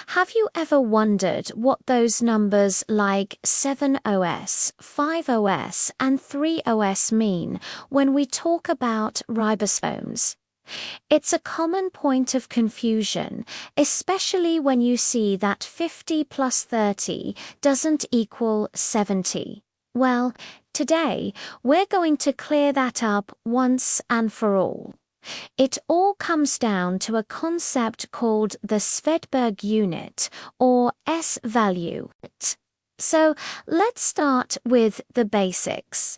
Have you ever wondered what those numbers like 7OS, 5OS, and 3OS mean when we talk about ribosomes? It's a common point of confusion, especially when you see that 50 plus 30 doesn't equal 70. Well, today we're going to clear that up once and for all. It all comes down to a concept called the Svedberg unit, or S-value. So let's start with the basics.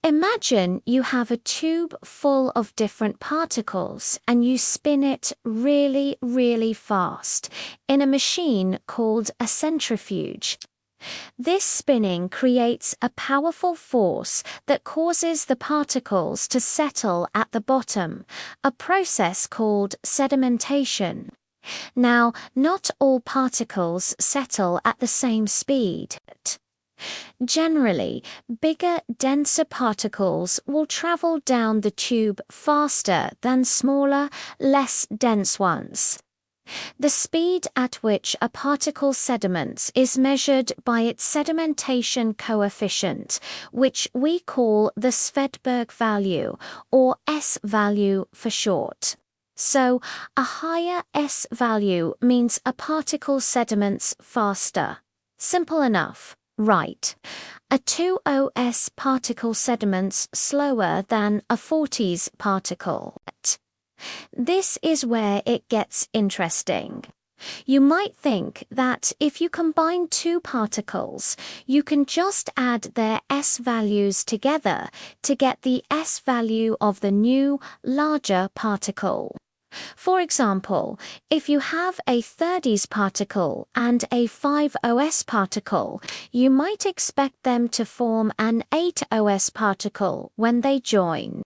Imagine you have a tube full of different particles and you spin it really, really fast in a machine called a centrifuge. This spinning creates a powerful force that causes the particles to settle at the bottom, a process called sedimentation. Now, not all particles settle at the same speed. Generally, bigger, denser particles will travel down the tube faster than smaller, less dense ones. The speed at which a particle sediments is measured by its sedimentation coefficient, which we call the Svedberg value, or S-value for short. So, a higher S-value means a particle sediments faster. Simple enough, right? A 2OS particle sediments slower than a 40s particle. This is where it gets interesting. You might think that if you combine two particles, you can just add their S values together to get the S value of the new, larger particle. For example, if you have a 30s particle and a 5OS particle, you might expect them to form an 8OS particle when they join.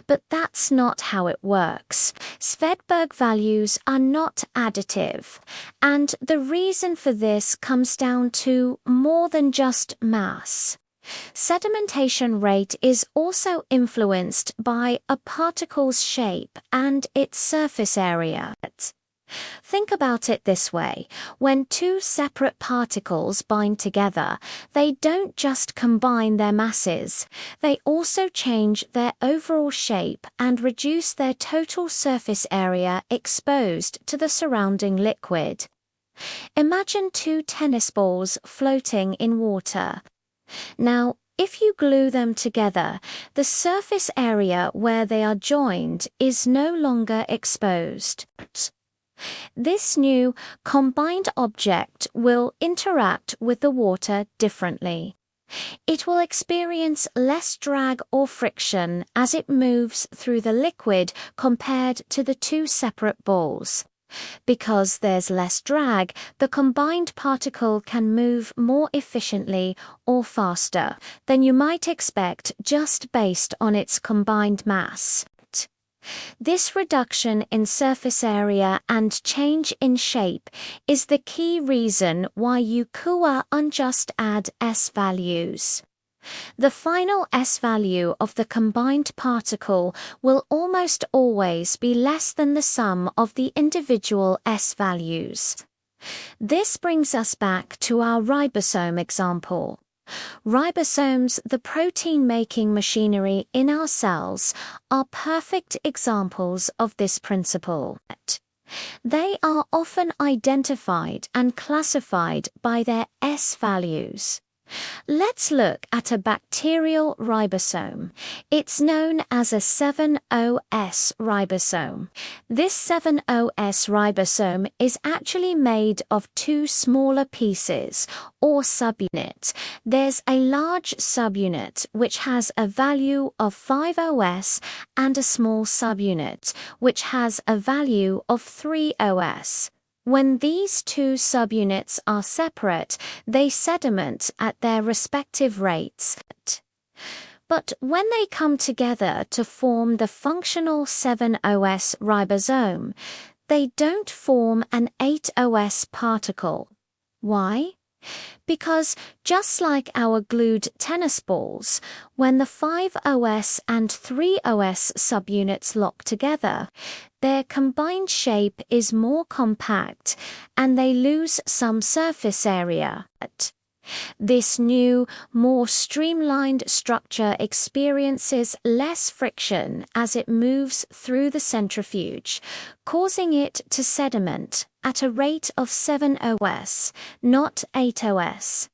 But that's not how it works. Svedberg values are not additive, and the reason for this comes down to more than just mass. Sedimentation rate is also influenced by a particle's shape and its surface area. Think about it this way. When two separate particles bind together, they don't just combine their masses, they also change their overall shape and reduce their total surface area exposed to the surrounding liquid. Imagine two tennis balls floating in water. Now, if you glue them together, the surface area where they are joined is no longer exposed. This new, combined object will interact with the water differently. It will experience less drag or friction as it moves through the liquid compared to the two separate balls. Because there's less drag, the combined particle can move more efficiently or faster than you might expect just based on its combined mass. This reduction in surface area and change in shape is the key reason why you can't just add S values. The final S value of the combined particle will almost always be less than the sum of the individual S values. This brings us back to our ribosome example. Ribosomes, the protein-making machinery in our cells, are perfect examples of this principle. They are often identified and classified by their S values. Let's look at a bacterial ribosome. It's known as a 7OS ribosome. This 7OS ribosome is actually made of two smaller pieces, or subunits. There's a large subunit which has a value of 5OS and a small subunit which has a value of 3OS. When these two subunits are separate, they sediment at their respective rates. But when they come together to form the functional 7OS ribosome, they don't form an 8OS particle. Why? Because just like our glued tennis balls, when the 5OS and 3OS subunits lock together, their combined shape is more compact and they lose some surface area. This new, more streamlined structure experiences less friction as it moves through the centrifuge, causing it to sediment at a rate of 7OS, not 8OS.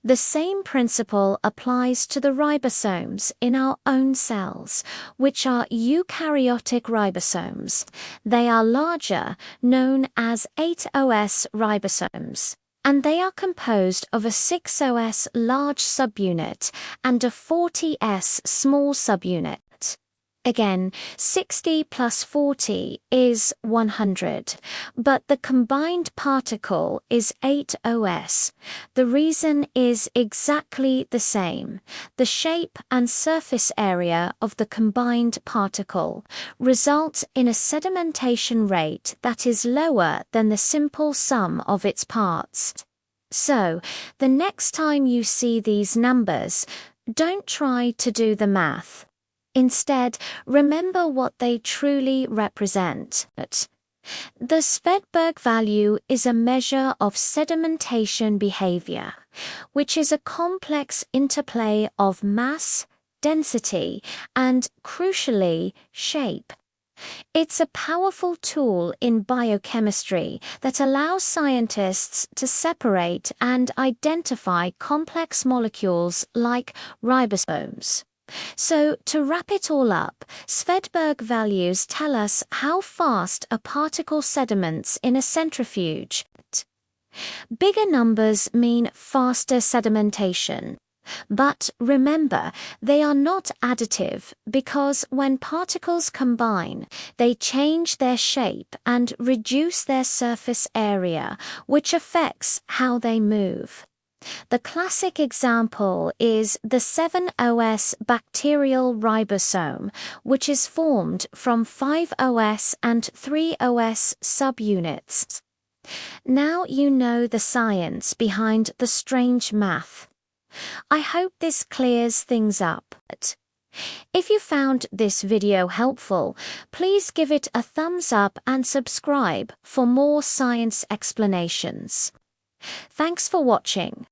The same principle applies to the ribosomes in our own cells, which are eukaryotic ribosomes. They are larger, known as 8OS ribosomes, and they are composed of a 6OS large subunit and a 40S small subunit. Again, 60 plus 40 is 100, but the combined particle is 8OS. The reason is exactly the same. The shape and surface area of the combined particle result in a sedimentation rate that is lower than the simple sum of its parts. So, the next time you see these numbers, don't try to do the math. Instead, remember what they truly represent. The Svedberg value is a measure of sedimentation behavior, which is a complex interplay of mass, density, and, crucially, shape. It's a powerful tool in biochemistry that allows scientists to separate and identify complex molecules like ribosomes. So, to wrap it all up, Svedberg values tell us how fast a particle sediments in a centrifuge. Bigger numbers mean faster sedimentation. But remember, they are not additive because when particles combine, they change their shape and reduce their surface area, which affects how they move. The classic example is the 7OS bacterial ribosome, which is formed from 5OS and 3OS subunits. Now you know the science behind the strange math. I hope this clears things up. If you found this video helpful, please give it a thumbs up and subscribe for more science explanations. Thanks for watching.